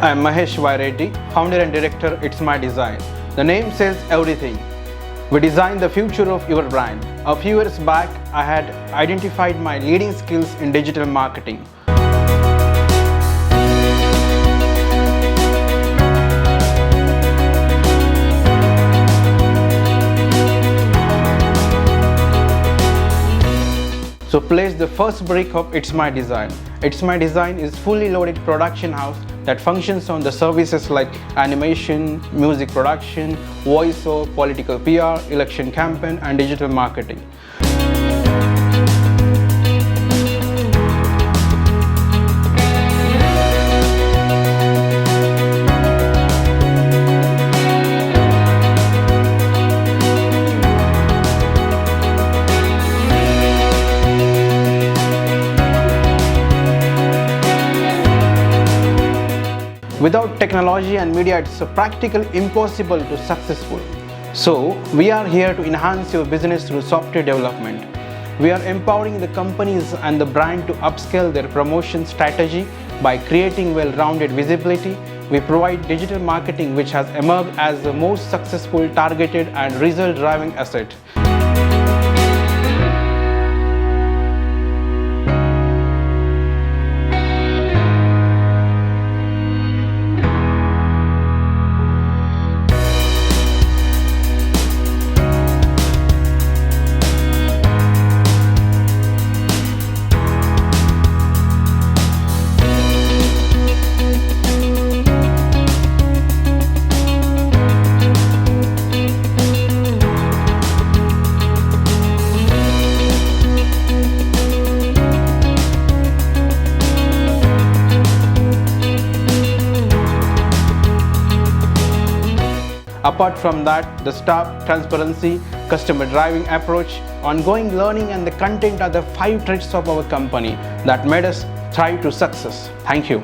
I am Mahesh Reddy, founder and director itsmydesignbrand. The name says everything. We design the future of your brand. A few years back, I had identified my leading skills in digital marketing. So place the first brick of itsmydesignbrand. itsmydesignbrand is fully loaded production house that functions on the services like animation, music production, voiceover, political PR, election campaign and digital marketing. Without technology and media, it's practically impossible to successful. So, we are here to enhance your business through software development. We are empowering the companies and the brand to upscale their promotion strategy by creating well-rounded visibility. We provide digital marketing which has emerged as the most successful, targeted and result-driving asset. Apart from that, the staff transparency, customer driving approach, ongoing learning and the content are the 5 traits of our company that made us thrive to success. Thank you.